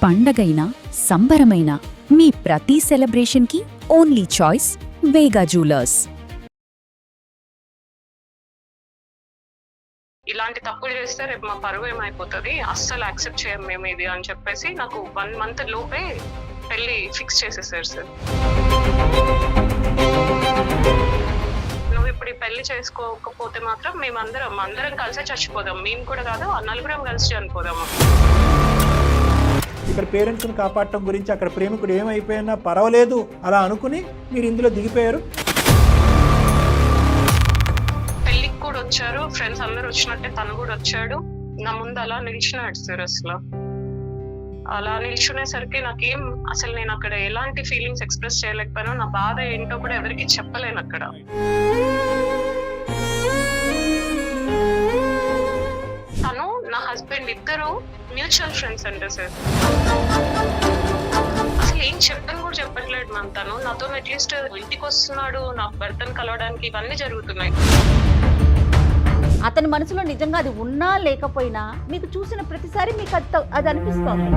పండగైనా సంబరమైనా మీ ప్రతి సెలబ్రేషన్కి only choice వేగా jewellers. ఇలాంటి తప్పులు చేస్తే రేపు మా పరువు ఏమైపోతుంది, అస్సలు యాక్సెప్ట్ చేయం మేము ఇది అని చెప్పేసి నాకు 1 month లోపే పెళ్లి ఫిక్స్ చేసేసారు సార్. నువ్వు ఇప్పుడు ఈ పెళ్లి చేసుకోకపోతే మాత్రం అందరం కలిసే చచ్చిపోదాం, మేము కూడా కాదు నలుగురం కలిసి చనిపోదాము. ఇక్కడ పేరెంట్స్ని కాపాడటం గురించి అక్కడ ప్రేమికుడు ఏమైపోయినా పర్వాలేదు అలా అనుకుని మీరు ఇందులో దిగిపోయారు. పెళ్లికి కూడా వచ్చారు, ఫ్రెండ్స్ అందరు వచ్చినట్టే తను కూడా వచ్చాడు, నా ముందు అలా నిలిచినాడు సార్. అసలు అలా నిల్చునేసరికి నాకేం అసలు నేను అక్కడ ఎలాంటి ఫీలింగ్స్ ఎక్స్ప్రెస్ చేయలేకపోయినా, నా బాధ ఏంటో కూడా ఎవరికి చెప్పలేను అక్కడ. తను నా హస్బెండ్ ఇద్దరు మ్యూచువల్ ఫ్రెండ్స్ అంటే సార్. అసలు ఏం చెప్పని కూడా చెప్పట్లేదు మ్యామ్. తను నాతో అట్లీస్ట్ ఇంటికి వస్తున్నాడు, నా భర్తను కలవడానికి, ఇవన్నీ జరుగుతున్నాయి. అతని మనసులో నిజంగా అది ఉన్నా లేకపోయినా మీకు చూసిన ప్రతిసారి మీకు అది అనిపిస్తోంది.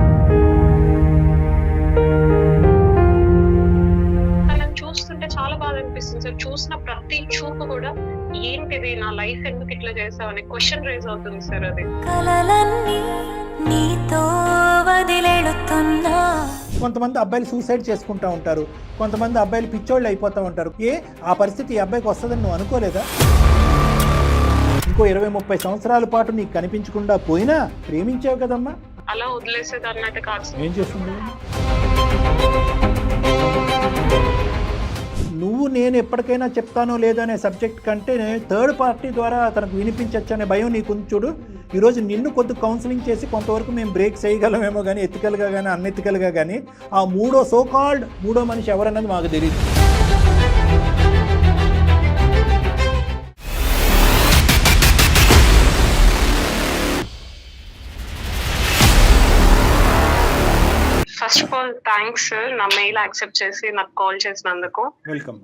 తనని చూస్తుంటే చాలా బాధ అనిపిస్తుంది సార్. చూసిన ప్రతి చూపు కూడా ఏంటిది, నా లైఫ్ ఎందుకు ఇట్లా చేసావు అని క్వశ్చన్ రైజ్ అవుతుంది సార్. అది కొంతమంది అబ్బాయిలు సూసైడ్ చేసుకుంటూ ఉంటారు, కొంతమంది అబ్బాయిలు పిచ్చోళ్ళు అయిపోతూ ఉంటారు. ఆ పరిస్థితి ఈ అబ్బాయికి వస్తుందని నువ్వు అనుకోలేదా? ఇంకో 20-30 సంవత్సరాల పాటు నీకు కనిపించకుండా పోయినా ప్రేమించావు కదమ్మా. అలా వదిలేసేది అన్నట్టు కాదు. ఏం చేస్తుంది నువ్వు? నేను ఎప్పటికైనా చెప్తానో లేదో అనే సబ్జెక్ట్ కంటే థర్డ్ పార్టీ ద్వారా తనకు వినిపించచ్చు అనే భయం నీకు చూడు. ఈరోజు నిన్ను కొద్ది కౌన్సిలింగ్ చేసి కొంతవరకు మేము బ్రేక్ చేయగలమేమో కానీ, ఎథికల్గా కానీ అన్ఎథికల్గా కానీ, ఆ మూడో మనిషి ఎవరన్నది మాకు తెలియదు. First of all thanks sir, నా మెయిల్ యాక్సెప్ట్ చేసి నాకు కాల్ చేసినందుకు. Welcome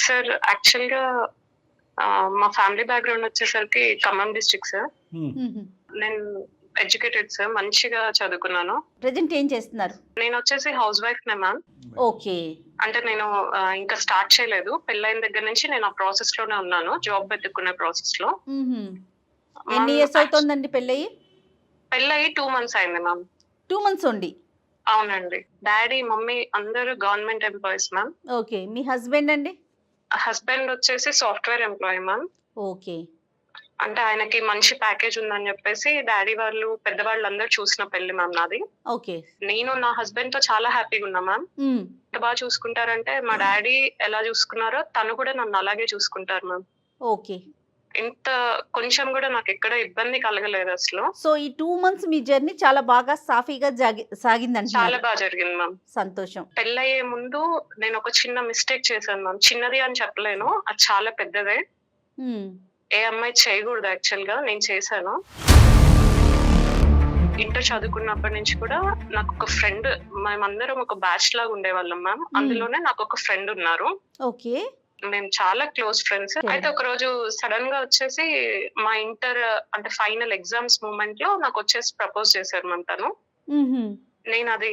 sir. యాక్చువల్ గా మా ఫ్యామిలీ బ్యాక్గ్రౌండ్ వచ్చేసరికి ఖమ్మం డిస్ట్రిక్ట్ సార్. నేను ఎడ్యుకేటెడ్ సార్, మంచిగా చదువుకున్నాను. ప్రెజెంట్ ఏం చేస్తున్నారు? నేను వచ్చేసి హౌస్ వైఫ్ నే మ్యామ్. ఓకే. అంటే నేను ఇంకా స్టార్ట్ చేయలేదు. పెళ్ళైన దగ్గర నుంచి నేను ఆ ప్రాసెస్ లోనే ఉన్నాను, జాబ్ వెతుక్కునే ప్రాసెస్ లో. ఎన్ని ఇయర్స్ అవుతుందండి పెళ్ళయి? పెళ్ళయి 2 months అయింది మ్యామ్. 2 months ఉండి? అవునండి. డాడీ మమ్మీ అందరూ గవర్నమెంట్ ఎంప్లాయీస్ మ్యామ్. ఓకే. మీ హస్బెండ్ అండి? హస్బెండ్ వచ్చేసి సాఫ్ట్వేర్ ఎంప్లాయీ మ్యామ్. ఓకే. అంటే ఆయనకి మంచి ప్యాకేజ్ ఉందని చెప్పేసి డాడీ వాళ్ళు పెద్దవాళ్ళు అందరూ చూసిన పెళ్లి మ్యామ్ నాది. ఓకే. నేను నా హస్బెండ్ తో చాలా హ్యాపీగా ఉన్నా మ్యామ్. ఎంత బాగా చూసుకుంటారంటే మా డాడీ ఎలా చూసుకున్నారో తను కూడా నన్ను అలాగే చూసుకుంటారు మ్యామ్. ఓకే. ఇంత కొంచెం కూడా నాకు ఎక్కడ ఇబ్బంది కలగలేదు అసలు. సో ఈ 2 months మీ జర్నీ చాలా బాగా సాఫీగా సాగిందంట? చాలా బాగా జరిగింది మ్యామ్. సంతోషం. పెళ్ళయ్యే ముందు నేను ఒక చిన్న మిస్టేక్ చేశాను మ్యామ్. చిన్నది అని చెప్పలేను, అది చాలా పెద్దదే. ఏ అమ్మాయి చేయకూడదు యాక్చువల్ గా, నేను చేశాను. ఇంటర్ చదువుకున్నప్పటి నుంచి కూడా నాకు ఒక ఫ్రెండ్, మేమందరం ఒక బ్యాచ్ లాగా ఉండేవాళ్ళం మ్యామ్. అందులోనే నాకు ఒక ఫ్రెండ్ ఉన్నారు. ఓకే. మేము చాలా క్లోజ్ ఫ్రెండ్స్. అయితే ఒక రోజు సడన్ గా వచ్చేసి మా ఇంటర్ అంటే ఫైనల్ ఎగ్జామ్స్ మూమెంట్ లో నాకు వచ్చేసి ప్రపోజ్ చేశారు మ్యామ్ తను. నేను అది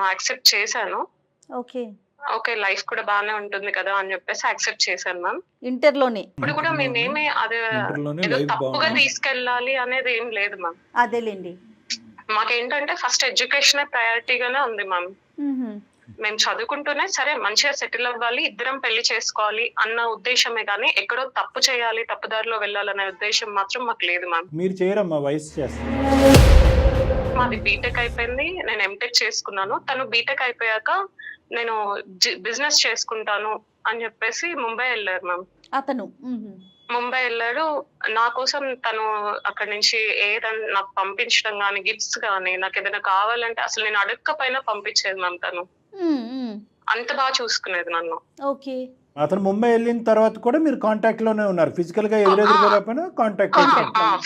యాక్సెప్ట్ చేశాను. ఓకే. ఓకే, లైఫ్ కూడా బాగానే ఉంటుంది కదా అని చెప్పేసి యాక్సెప్ట్ చేశాను మ్యామ్. ఇంటర్ లోనే? ఇప్పుడు కూడా మేమేమి అది ఏదో తప్పుగా తీసుకెళ్ళాలి అనేది ఏం లేదు మ్యామ్. అదేలేండి. మాకేంటంటే ఫస్ట్ ఎడ్యుకేషన్ ప్రయారిటీగానే ఉంది మ్యామ్. మేము చదువుకుంటూనే సరే మంచిగా సెటిల్ అవ్వాలి, ఇద్దరం పెళ్లి చేసుకోవాలి అన్న ఉద్దేశమే కానీ ఎక్కడో తప్పు చేయాలి, తప్పుదారిలో వెళ్ళాలనే ఉద్దేశం మాత్రం మాకు లేదు మ్యామ్. మీరు చేయరమ్మా, వయసు చేస్తారు. మాది బీటెక్ అయిపోయింది, నేను ఎంటెక్ చేసుకున్నాను. తను బీటెక్ అయిపోయాక నేను బిజినెస్ చేసుకుంటాను అని చెప్పేసి ముంబై వెళ్ళారు మ్యామ్. అతను ముంబై వెళ్ళాడు. నా కోసం తను అక్కడి నుంచి ఏదైనా నాకు పంపించడం కానీ, గిఫ్ట్స్ కానీ, నాకు ఏదైనా కావాలంటే అసలు నేను అడగకపోయినా పంపించేది మ్యామ్. తను అంత బాగా చూసుకునేది నన్ను. ఓకే. అతను ముంబై వెళ్ళిన తర్వాత కూడా మీరు కాంటాక్ట్ లోనే ఉన్నారు? ఫిజికల్ గా ఎదురెదురుగా కాంటాక్ట్?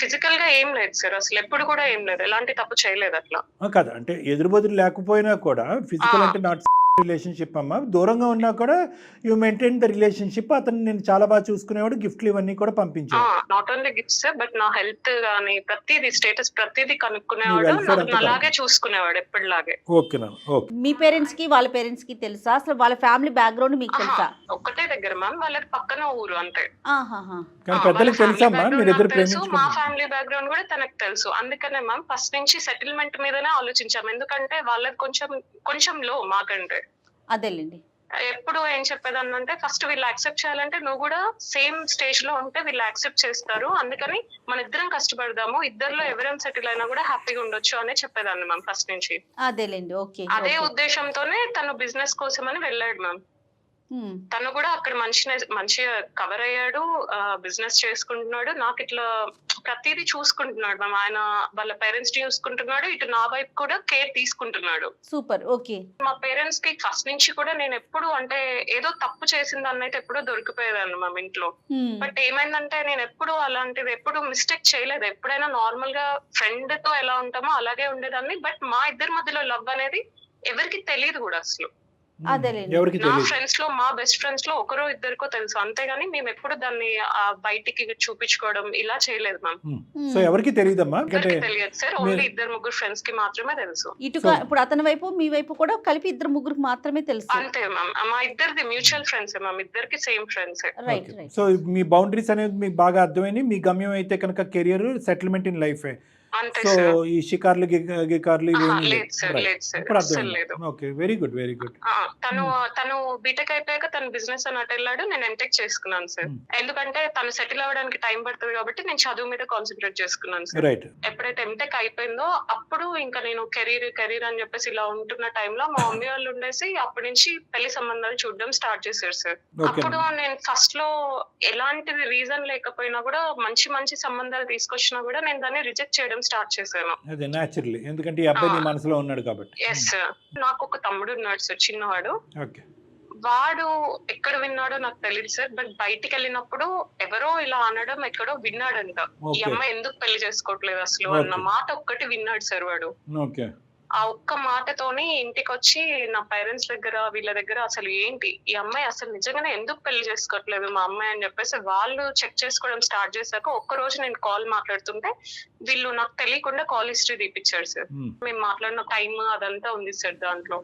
ఫిజికల్ గా ఏం లేదు సార్, అసలు ఎప్పుడు కూడా ఏం లేదు, ఎలాంటి తప్పు చేయలేదు అట్లా కదా. అంటే ఎదురుబదురు లేకపోయినా కూడా ఫిజికల్ అంటే నాట్ రిలేషన్షిప్ అమ్మా, దూరంగా ఉన్నా కూడా యూ మెయింటైన్ ద రిలేషన్షిప్. అతను నేను చాలా బాగా చూసుకునేవాడు, గిఫ్ట్లు ఇవన్నీ కూడా పంపించాడు. నాట్ ఓన్లీ గిఫ్ట్స్ బట్ నా హెల్త్ గానీ ప్రతిదీ స్టేటస్ ప్రతిదీ నీ కనుక్కునేవాడు, welfare నన్ను అంతా అలాగే చూసుకునేవాడు ఎప్పటిలాగే. Okay okay. మీ పేరెంట్స్ కి వాళ్ళ పేరెంట్స్ కి తెలుసా? అసలు వాళ్ళ ఫ్యామిలీ బ్యాక్గ్రౌండ్ మీకు తెలుసా? ఒక్కటే దగ్గర మ్యామ్, వాళ్ళకి పక్కన ఊరు అంతే. ఆహాహా. కానీ పెద్దలకు తెలుసమ్మా మీరిద్దరు మా ప్రేమించుకున్నారు. ఫ్యామిలీ బ్యాక్గ్రౌండ్ కూడా తనకు తెలుసు. అందుకనే మ్యామ్ ఫస్ట్ నుంచి సెటిల్మెంట్ మీదనే ఆలోచించాం, ఎందుకంటే వాళ్ళకి కొంచెం లో మాకంటే. అదేలేండి. ఎప్పుడు ఏం చెప్పేదాన్ని అంటే, ఫస్ట్ వీళ్ళు యాక్సెప్ట్ చేయాలంటే నువ్వు కూడా సేమ్ స్టేజ్ లో ఉంటే వీళ్ళు యాక్సెప్ట్ చేస్తారు, అందుకని మన ఇద్దరం కష్టపడదాము, ఇద్దరిలో ఎవరైనా సెటిల్ అయినా కూడా హ్యాపీగా ఉండొచ్చు అనే చెప్పేదాన్ని మ్యామ్ ఫస్ట్ నుంచి. అదేలేండి. ఓకే. అదే ఉద్దేశంతోనే తను బిజినెస్ కోసం అని వెళ్ళాడు మ్యామ్. తను కూడా అక్కడ మంచిగా కవర్ అయ్యాడు, బిజినెస్ చేసుకుంటున్నాడు, నాకు ఇట్లా ప్రతిదీ చూసుకుంటున్నాడు మ్యామ్. ఆయన వాళ్ళ పేరెంట్స్ చూసుకుంటున్నాడు, ఇటు నా వైపు కూడా కేర్ తీసుకుంటున్నాడు. సూపర్. ఓకే. మా పేరెంట్స్ కి ఫస్ట్ నుంచి కూడా నేను ఎప్పుడు అంటే ఏదో తప్పు చేసిందని అయితే ఎప్పుడో దొరికిపోయేదాన్ని మ్యామ్ ఇంట్లో. బట్ ఏమైందంటే నేను ఎప్పుడు అలాంటిది ఎప్పుడు మిస్టేక్ చేయలేదు. ఎప్పుడైనా నార్మల్ గా ఫ్రెండ్ తో ఎలా ఉంటామో అలాగే ఉండేదాన్ని. బట్ మా ఇద్దరి మధ్యలో లవ్ అనేది ఎవరికి తెలియదు కూడా అసలు. ఎవరికి నా తెలియదు. ఫ్రెండ్స్ లో, మా బెస్ట్ ఫ్రెండ్స్ లో ఒకరో ఇద్దరికో తెలుసు, అంతేగాని మేము ఎప్పుడు దాన్ని బయటికి చూపించుకోవడం ఇలా చేయలేదు మ్యామ్. సో ఎవరికి తెలియదమ్మా, ఎవరికి తెలియదు సార్, ఓన్లీ ఇద్దరు ముగ్గురు ఫ్రెండ్స్ కి మాత్రమే తెలుసు. ఇప్పుడు అతని వైపు మీ వైపు కూడా కలిపి ఇద్దరు ముగ్గురికి మాత్రమే తెలుసు. అంతే మ్యామ్, మా ఇద్దరిది మ్యూచువల్ ఫ్రెండ్స్ మ్యామ్, ఇద్దరికి same friends. Right right. So మీ బౌండరీస్ అనేది మీకు బాగా అర్థమైంది. మీ గమ్యం అయితే కనుక కెరియర్, సెటిల్మెంట్ ఇన్ లైఫ్. అంతే సో సార్. ఈ షికార్లు గికార్లు లేదు సార్, లేదు సార్, ఇప్పుడు అస్సలు అర్థమైంది. లేదు. Okay, very good very good. తను బీటెక్ అయిపోయాక తను బిజినెస్ అన్నట్టు వెళ్ళాడు, నేను ఎంటెక్ చేసుకున్నాను సార్. ఎందుకంటే తను సెటిల్ అవ్వడానికి టైం పడుతుంది కాబట్టి నేను చదువు మీద కాన్సన్ట్రేట్ చేసుకున్నాను సార్. రైట్. ఎప్పుడైతే ఎంటెక్ అయిపోయిందో అప్పుడు ఇంకా నేను కెరీర్ అని చెప్పేసి ఇలా ఉంటున్న టైంలో మా మమ్మీ వాళ్ళు ఉండేసి అప్పటి నుంచి పెళ్లి సంబంధాలు చూడడం స్టార్ట్ చేశారు సార్. అప్పుడు నేను ఫస్ట్ లో ఎలాంటి రీజన్ లేకపోయినా కూడా మంచి సంబంధాలు తీసుకొచ్చినా కూడా నేను దాన్ని రిజెక్ట్ చేయడం స్టార్ట్ చేశాను. అదే న్యాచురల్లీ, ఎందుకంటే ఈ అబ్బాయి నీ మనసులో ఉన్నాడు కాబట్టి. Yes sir. నాకు ఒక తమ్ముడు ఉన్నాడు సార్, చిన్నవాడు. ఓకే. వాడు ఎక్కడ విన్నాడో నాకు తెలియదు సార్, బట్ బయటికి వెళ్ళినప్పుడు ఎవరో ఇలా అనడం ఎక్కడో విన్నాడంట. ఈ అమ్మాయి ఎందుకు పెళ్లి చేసుకోవట్లేదు అసలు అన్న మాట ఒక్కటి విన్నాడు సార్ వాడు. ఓకే. ఆ ఒక్క మాటతోని ఇంటికి వచ్చి నా పేరెంట్స్ దగ్గర వీళ్ళ దగ్గర అసలు ఏంటి ఈ అమ్మాయి అసలు నిజంగానే ఎందుకు పెళ్లి చేసుకోవట్లేదు మా అమ్మాయి అని చెప్పేసి వాళ్ళు చెక్ చేసుకోవడం స్టార్ట్ చేశాక ఒక్క రోజు నేను కాల్ మాట్లాడుతుంటే వీళ్ళు నాకు తెలియకుండా కాల్ హిస్టరీ తీపిచ్చారు సార్. మేము మాట్లాడిన టైం అదంతా ఉంది సార్ దాంట్లో.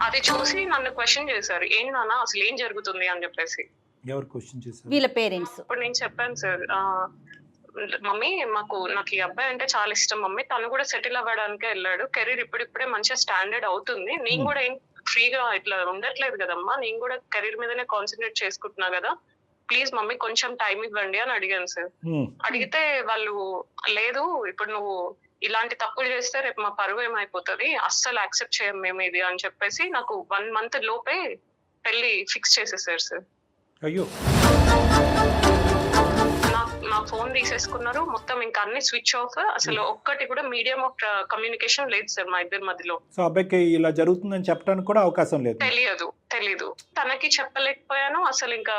అది చూసి నన్ను క్వశ్చన్ చేశారు, ఏం నాన్న అసలు ఏం జరుగుతుంది అని చెప్పేసి. ఎవరు క్వశ్చన్ చేశారు? వీళ్ళ పేరెంట్స్. ఇప్పుడు నేను చెప్పాను సార్, మమ్మీ నాకు ఈ అబ్బాయి అంటే చాలా ఇష్టం మమ్మీ, తను కూడా సెటిల్ అవ్వడానికే వెళ్ళాడు, కెరీర్ ఇప్పుడిప్పుడే మంచిగా స్టాండర్డ్ అవుతుంది, నేను కూడా ఏం ఫ్రీగా ఇట్లా ఉండట్లేదు కదమ్మా, నేను కూడా కెరీర్ మీదనే కాన్సన్ట్రేట్ చేసుకుంటున్నా కదా, ప్లీజ్ మమ్మీ కొంచెం టైం ఇవ్వండి అని అడిగాను సార్. అడిగితే వాళ్ళు లేదు ఇప్పుడు నువ్వు ఇలాంటి తప్పులు చేస్తే రేపు మా పరువు ఏమైపోతుంది, అస్సలు యాక్సెప్ట్ చేయం మేము ఇది అని చెప్పేసి నాకు 1 month లోపే పెళ్లి ఫిక్స్ చేసేసారు సార్. అయ్యో. నా ఫోన్ తీసేసుకున్నారు మొత్తం, ఇంకా అన్ని స్విచ్ ఆఫ్, అసలు ఒక్కటి కూడా మీడియం ఆఫ్ కమ్యూనికేషన్ లేదు సార్ మా ఇద్దరి మధ్యలో. సో అబ్బాయికి ఇలా జరుగుతుందని చెప్పడానికి కూడా అవకాశం లేదు? తెలీదు, తనకి చెప్పలేకపోయాను అసలు. ఇంకా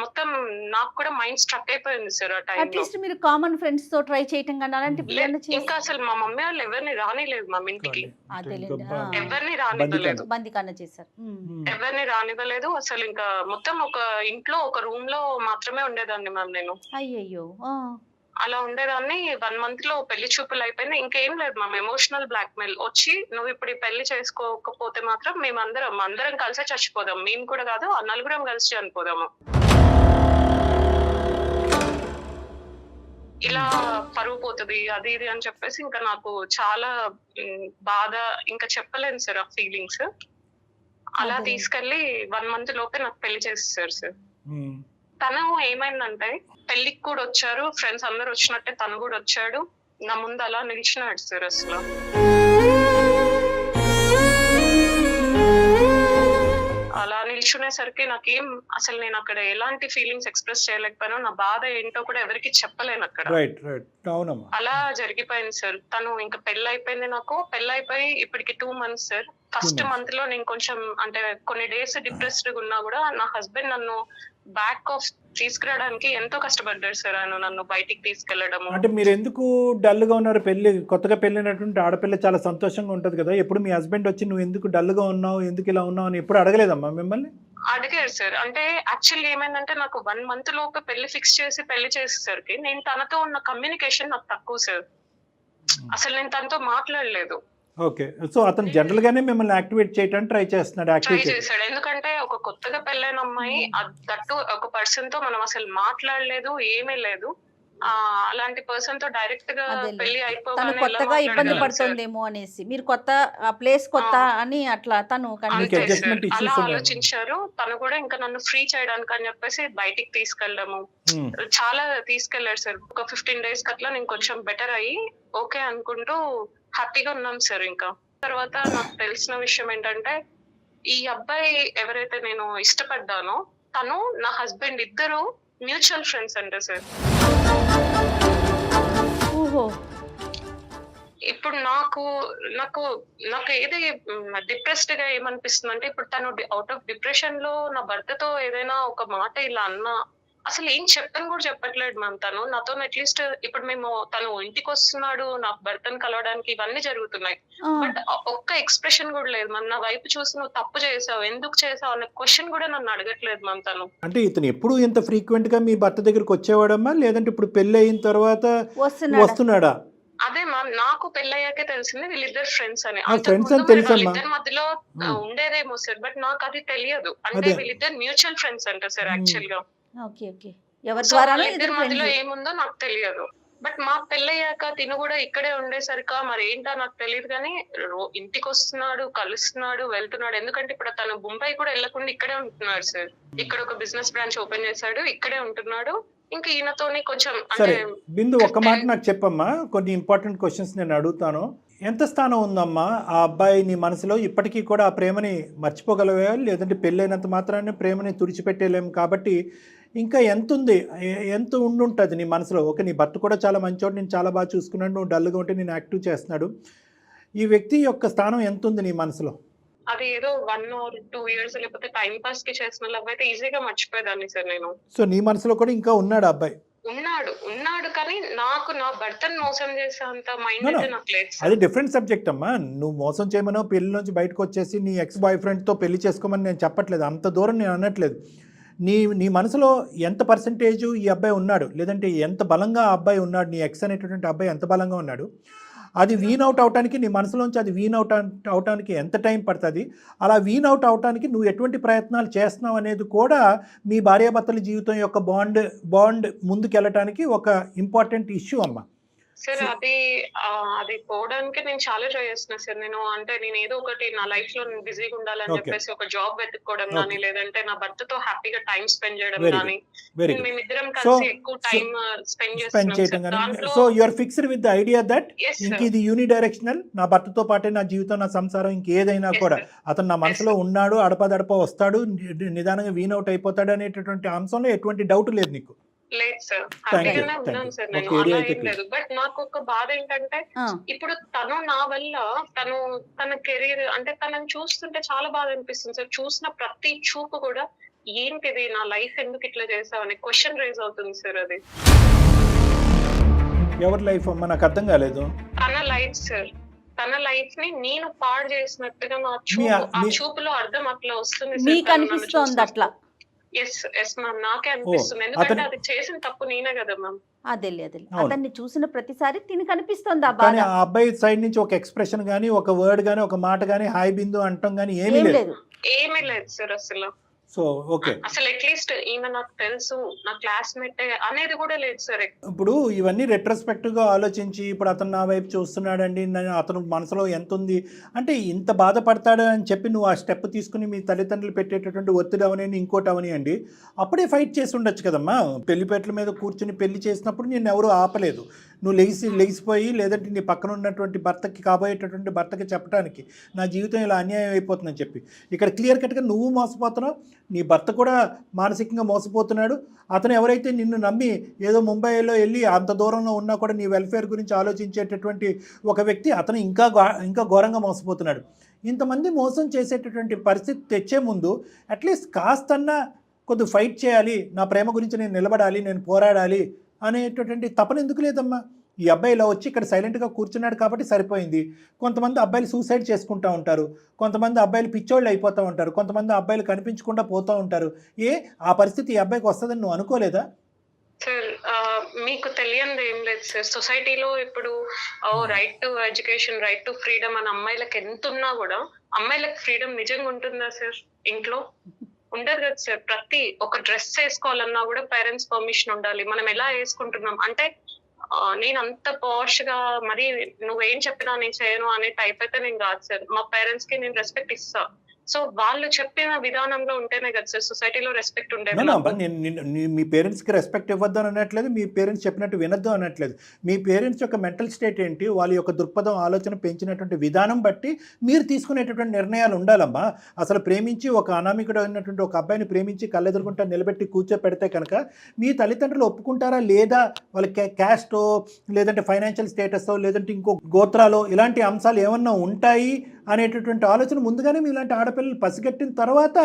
మొత్తం నాకు కూడా మైండ్ స్ట్రక్ అయిపోయింది సార్ ఆ టైంలో. అట్లీస్ట్ మీరు కామన్ ఫ్రెండ్స్ తో ట్రై చేయటం కానీ అలాంటి ఇంకా అసలు మా మమ్మీ వాళ్ళు ఎవరిని రానిలేదు మా ఇంటికి, ఎవరిని రానివ్వలేదు, బందికాన చేశారు, ఎవరిని రానివ్వలేదు అసలు. ఇంకా మొత్తం ఒక ఇంట్లో ఒక రూమ్ లో మాత్రమే ఉండేదాన్ని మ్యామ్ నేను. అయ్యయ్యో. అలా ఉండేదాన్ని. 1 month లో పెళ్లి చూపులు అయిపోయింది, ఇంకేం లేదు మ్యామ్, ఎమోషనల్ బ్లాక్ మెయిల్ వచ్చి నువ్వు ఇప్పుడు ఈ పెళ్లి చేసుకోకపోతే మాత్రం అందరం కలిసే చచ్చిపోదాం, మేము కూడా కాదు నలుగురం కలిసి చనిపోదాము, ఇలా పరువు పోతుంది అది ఇది అని చెప్పేసి ఇంకా నాకు చాలా బాధ, ఇంకా చెప్పలేను సార్ ఆ ఫీలింగ్స్. అలా తీసుకెళ్లి 1 month లోపే నాకు పెళ్లి చేసేసారు సార్. తను ఏమైందంటే పెళ్లికి కూడా వచ్చారు, ఫ్రెండ్స్ అందరు వచ్చినట్టే తను కూడా వచ్చాడు, నా ముందు అలా నిలిచినాడు సార్. అసలు అలా నిల్చునేసరికి నాకేం అసలు నేను అక్కడ ఎలాంటి ఫీలింగ్స్ ఎక్స్ప్రెస్ చేయలేకపోయాను, నా బాధ ఏంటో కూడా ఎవరికి చెప్పలేను అక్కడ. అలా జరిగిపోయింది సార్. తను ఇంకా పెళ్లి అయిపోయింది, నాకు పెళ్లి అయిపోయి ఇప్పటికి 2 months సార్. ఫస్ట్ మంత్ లో నేను కొంచెం అంటే కొన్ని డేస్ డిప్రెస్డ్ ఉన్నా కూడా నా హస్బెండ్ నన్ను బ్యాక్ ఆఫ్ తీసుకురావడానికి ఎంతో కష్టపడ్డాడు సార్ ఆయన నన్ను బయటికి తీసుకెళ్లడము. అంటే మీరు ఎందుకు డల్గా ఉన్నారు? కొత్తగా పెళ్ళినటువంటి ఆడపిల్ల చాలా సంతోషంగా ఉంటుంది కదా, ఎప్పుడు మీ హస్బెండ్ వచ్చి నువ్వు ఎందుకు డల్గా ఉన్నావు, ఎందుకు ఇలా ఉన్నావు అని ఎప్పుడు అడగలేదమ్మా మిమ్మల్ని? అడిగారు సార్. అంటే యాక్చువల్లీ ఏమైందంటే నాకు 1 month లోపు పెళ్లి ఫిక్స్ చేసి పెళ్లి చేసేసరికి నేను తనతో ఉన్న కమ్యూనికేషన్ నాకు తక్కువ సార్. అసలు నేను తనతో మాట్లాడలేదు. ఓకే, సో అతను జనరల్ గానే మిమ్మల్ని యాక్టివేట్ చేయడానికి ట్రై చేస్తున్నాడు, ట్రై యాక్టివేట్ చేశాడు. ఎందుకంటే ఒక కొత్తగా పెళ్ళైన అమ్మాయి దట్టు ఒక పర్సన్ తో మనం అసలు మాట్లాడలేదు, ఏమీ లేదు. అలాంటి పర్సన్ తో డైరెక్ట్ గా అదేలే. పెళ్లి తను అయిపోగానే ఎలా కొత్తగా ఇబ్బంది మాట్లాడగలం సార్? పడుతుందేమో అనేసి మీరు కొత్త ఆ ప్లేస్ కొత్త అని అట్లా తను మీకు అంతే సార్. adjustment issues అలా ఉన్నాయేమో. ఆలోచించారు. తను కూడా ఇంకా నన్ను ఫ్రీ చేయడానికి అని చెప్పేసి బయటికి తీసుకెళ్ళడము చాలా తీసుకెళ్లాడు సార్. ఒక 15 days అట్లా నేను కొంచెం బెటర్ అయ్యి ఓకే అనుకుంటూ హ్యాపీగా ఉన్నాం సార్. ఇంకా తర్వాత నాకు తెలిసిన విషయం ఏంటంటే ఈ అబ్బాయి ఎవరైతే నేను ఇష్టపడ్డానో తను నా హస్బెండ్ ఇద్దరు మ్యూచువల్ ఫ్రెండ్స్ అంట సార్. ఓహో ఇప్పుడు నాకు నాకు నాకు ఏది డిప్రెస్డ్ గా ఏమనిపిస్తుంది అంటే ఇప్పుడు తను అవుట్ ఆఫ్ డిప్రెషన్ లో నా భర్తతో ఏదైనా ఒక మాట ఇలా అన్నా అసలు ఏం చెప్పని కూడా చెప్పట్లేదు మ్యామ్. తను నాతో అట్లీస్ట్ ఇప్పుడు మేము తను ఇంటికి వస్తున్నాడు నా భర్తను కలవడానికి, ఇవన్నీ జరుగుతున్నాయి. బట్ ఒక్క ఎక్స్ప్రెషన్ కూడా లేదు మ్యామ్. నా వైపు చూసి నువ్వు తప్పు చేసావు, ఎందుకు చేసావు అనే క్వశ్చన్ కూడా నన్ను అడగట్లేదు మ్యామ్ తను. అంటే ఇతను ఎప్పుడు ఇంత ఫ్రీక్వెంట్ గా మీ భర్త దగ్గరికి వచ్చేవాడమ్మా, లేదంటే ఇప్పుడు పెళ్లి అయిన తర్వాత వస్తున్నాడా? అదే మ్యామ్, నాకు పెళ్ళయ్యాకే తెలిసింది వీళ్ళిద్దరు ఫ్రెండ్స్ అని. ఫ్రెండ్స్ అని తెలుసమ్మా. వాళ్ళిద్దరి మధ్యలో ఉండేదేమో సార్, బట్ నాకు అది తెలియదు. అంటే వీళ్ళిద్దరు మ్యూచువల్ ఫ్రెండ్స్ అంట సార్ యాక్చువల్ గా. ఓకే ఓకే ఎవరి ద్వారా ఇద్దరి మధ్యలో ఏముందో నాకు తెలియదు. బట్ మా పెళ్ళయ్యాక తిను కూడా ఇక్కడే ఉండేసరిక మరి ఏంటో నాకు తెలియదు కానీ ఇంటికి వస్తున్నాడు, కలుస్తున్నాడు, వెళ్తున్నాడు. ఎందుకంటే ఇప్పుడు తను ముంబై కూడా వెళ్లకుండా ఇక్కడే ఉంటున్నాడు సార్. ఇక్కడ ఒక బిజినెస్ బ్రాంచ్ ఓపెన్ చేశాడు, ఇక్కడే ఉంటున్నాడు. ఇంకా ఈయనతోని కొంచెం సరే బిందు, ఒక్క మాట నాకు చెప్పమ్మా, కొన్ని ఇంపార్టెంట్ క్వశ్చన్స్ నేను అడుగుతాను. ఎంత స్థానం ఉందమ్మా ఆ అబ్బాయి నీ మనసులో? ఇప్పటికీ కూడా ఆ ప్రేమని మర్చిపోగలవే, లేదంటే పెళ్ళైనంత మాత్రాన్ని ప్రేమని తుడిచిపెట్టేలేము కాబట్టి ఇంకా ఎంత ఉంది, ఎంత ఉండుంటుంది నీ మనసులో? ఓకే, నీ భర్త కూడా చాలా మంచోడు, నేను చాలా బాగా చూసుకున్నాడు, నువ్వు డల్గా ఉంటే నేను యాక్టివ్ చేస్తున్నాడు. ఈ వ్యక్తి యొక్క స్థానం ఎంత ఉంది నీ మనసులో? అది ఏదో 1 or 2 years లేకపోతే టైం పాస్ కి చేసిన లవ్ అయితే ఈజీగా మర్చిపోయేదాన్ని సార్ నేను. సో నీ మనసులో కూడా ఇంకా ఉన్నాడు అబ్బాయి? ఉన్నాడు కానీ నాకు నా భర్తను మోసం చేసే అంత మైండ్ అయితే నాకు లేదు సార్. అది డిఫరెంట్ సబ్జెక్ట్ అమ్మా. నువ్వు మోసం చేయమనో పెళ్లి నుంచి బయటకు వచ్చేసి నీ ఎక్స్ బాయ్ ఫ్రెండ్తో పెళ్లి చేసుకోమని నేను చెప్పట్లేదు, అంత దూరం నేను అనట్లేదు. నీ మనసులో ఎంత పర్సంటేజ్ ఈ అబ్బాయి ఉన్నాడు, లేదంటే ఎంత బలంగా ఆ అబ్బాయి ఉన్నాడు, నీ ఎక్స్ అనేటటువంటి అబ్బాయి ఎంత బలంగా ఉన్నాడు, అది వీన్ అవుట్ అవటానికి, నీ మనసులోంచి అది వీన్ అవుట్ అవటానికి ఎంత టైం పడుతుంది, అలా వీన్ అవుట్ అవటానికి నువ్వు ఎటువంటి ప్రయత్నాలు చేస్తున్నావు అనేది కూడా మీ భార్యాభర్తల జీవితం యొక్క బాండ్ ముందుకెళ్ళటానికి ఒక ఇంపార్టెంట్ ఇష్యూ అమ్మా. సార్ అది పోవడానికి నేను చాలా ట్రై చేస్తున్నా సార్. నేను ఏదో ఒకటి నా లైఫ్ లో నేను బిజీగా ఉండాలని చెప్పేసి ఒక జాబ్ వెతుక్కోవడం కానీ, లేదంటే నా భర్తతో హ్యాపీగా టైం స్పెండ్ చేయడం కానీ, మేమిద్దరం కలిసి ఎక్కువ టైం స్పెండ్ చేస్తున్నాం. So you are fixed with the idea that ఇంక ఇది యూని డైరెక్షనల్, నా భర్తతో పాటే నా జీవితం, నా సంసారం, ఇంకేదైనా కూడా అతను నా మనసులో ఉన్నాడు, అడపదడప వస్తాడు, నిదానంగా వీన్ అవుట్ అయిపోతాడు అనేటటువంటి అంశంలో ఎటువంటి డౌట్ లేదు నీకు? లేదు సార్, హ్యాపీగానే ఉన్నాను సార్ నేను, అలా ఏం లేదు. బట్ నాకు ఒక బాధ ఏంటంటే ఇప్పుడు తను నా వల్ల తన కెరీర్ అంటే తనని చూస్తుంటే చాలా బాధ అనిపిస్తుంది సార్. చూసిన ప్రతి చూపు కూడా ఏంటిది, నా లైఫ్ ఎందుకు ఇట్లా చేసావు అనే క్వశ్చన్ రైజ్ అవుతుంది సార్. అది ఎవరి లైఫ్ అమ్మా, నాకు అర్థం కాలేదు. తన లైఫ్ సార్, తన లైఫ్ ని నేను పాడు చేసినట్టుగా నా చూపులో అర్థం అట్లా వస్తుంది. మీకు అనిపిస్తుంది అట్లా? ఎస్ మ్యామ్, నాకే అనిపిస్తుంది. ఎందుకంటే అది చేసిన తప్పు నేనే కదా మ్యామ్. అదే అతన్ని చూసిన ప్రతిసారి తిని కనిపిస్తుంది ఆ బాధ. ఆ అబ్బాయి సైడ్ నుంచి ఒక ఎక్స్ప్రెషన్ గానీ, ఒక వర్డ్ గానీ, ఒక మాట గానీ, హాయ్ బిందు అంటాం గానీ ఏమీ లేదు సార్ అసలు. సో ఓకే, అసలు అట్లీస్ట్ ఈమె నాకు తెలుసు, నా క్లాస్మేట్ అనేది కూడా లేదు సార్. ఇప్పుడు ఇవన్నీ రెట్రోస్పెక్టివ్ గా ఆలోచించి ఇప్పుడు అతను నా వైపు చూస్తున్నాడండి, అతను మనసులో ఎంత ఉంది అంటే ఇంత బాధపడతాడు అని చెప్పి నువ్వు ఆ స్టెప్ తీసుకుని మీ తల్లిదండ్రులు పెట్టేటటువంటి ఒత్తిడి అవని ఇంకోటి అవనియండి, అప్పుడే ఫైట్ చేసి ఉండొచ్చు కదమ్మా. పెళ్లిపేటల మీద కూర్చుని పెళ్లి చేసినప్పుడు నేను ఎవరు ఆపలేదు. నువ్వు లెగిసిపోయి, లేదంటే నీ పక్కన ఉన్నటువంటి భర్తకి, కాబోయేటటువంటి భర్తకి చెప్పడానికి నా జీవితం ఇలా అన్యాయం అయిపోతుందని చెప్పి, ఇక్కడ క్లియర్ కట్గా నువ్వు మోసపోతున్నావు, నీ భర్త కూడా మానసికంగా మోసపోతున్నాడు. అతను ఎవరైతే నిన్ను నమ్మి ఏదో ముంబైలో వెళ్ళి అంత దూరంలో ఉన్నా కూడా నీ వెల్ఫేర్ గురించి ఆలోచించేటటువంటి ఒక వ్యక్తి, అతను ఇంకా ఘోరంగా మోసపోతున్నాడు. ఇంతమంది మోసం చేసేటటువంటి పరిస్థితి తెచ్చే ముందు అట్లీస్ట్ కాస్తన్నా కొద్ది ఫైట్ చేయాలి, నా ప్రేమ గురించి నేను నిలబడాలి, నేను పోరాడాలి అనేటటువంటి తపన ఎందుకు లేదమ్మా? ఈ అబ్బాయి ఇలా వచ్చి ఇక్కడ సైలెంట్గా కూర్చున్నాడు కాబట్టి సరిపోయింది. కొంతమంది అబ్బాయిలు సూసైడ్ చేసుకుంటూ ఉంటారు, కొంతమంది అబ్బాయిలు పిచ్చోళ్ళు అయిపోతూ ఉంటారు, కొంతమంది అబ్బాయిలు కనిపించకుండా పోతూ ఉంటారు. ఆ పరిస్థితి ఈ అబ్బాయికి వస్తుందని నువ్వు అనుకోలేదా? సార్ మీకు తెలియనిది ఏం లేదు సార్. సొసైటీలో ఇప్పుడు right to education, right to freedom అని అమ్మాయిలకు ఎంత ఉన్నా కూడా అమ్మాయిలకు ఫ్రీడమ్ నిజంగా ఉంటుందా సార్? ఇంట్లో ఉండదు కదా సార్. ప్రతి ఒక డ్రెస్ వేసుకోవాలన్నా కూడా పేరెంట్స్ పర్మిషన్ ఉండాలి. మనం ఎలా వేసుకుంటున్నాం అంటే నేను అంత పాష్ గా మరి నువ్వేం చెప్పినా నేను చేయను అనే టైప్ అయితే నేను కాదు సార్. మా పేరెంట్స్ కి నేను రెస్పెక్ట్ ఇస్తా. సో వాళ్ళు చెప్పిన విధానంలో ఉంటేనే కదా సార్ సొసైటీలో రెస్పెక్ట్ ఉండేది. మీ పేరెంట్స్కి రెస్పెక్ట్ ఇవ్వద్దు అని అనట్లేదు, మీ పేరెంట్స్ చెప్పినట్టు వినొద్దు అనట్లేదు. మీ పేరెంట్స్ యొక్క మెంటల్ స్టేట్ ఏంటి, వాళ్ళ యొక్క దృక్పథం ఆలోచన పెంచినటువంటి విధానం బట్టి మీరు తీసుకునేటటువంటి నిర్ణయాలు ఉండాలమ్మా. అసలు ప్రేమించి ఒక అనామికుడు అయినటువంటి ఒక అబ్బాయిని ప్రేమించి కళ్ళెదురుకుంటా నిలబెట్టి కూర్చోపెడితే కనుక మీ తల్లిదండ్రులు ఒప్పుకుంటారా లేదా? వాళ్ళ క్యాస్టో లేదంటే ఫైనాన్షియల్ స్టేటస్తో లేదంటే ఇంకో గోత్రాలో ఇలాంటి అంశాలు ఏమన్నా ఉంటాయి అనేటటువంటి ఆలోచన ముందుగానే మీ ఇలాంటి ఆడపిల్లలు పసిగట్టిన తర్వాత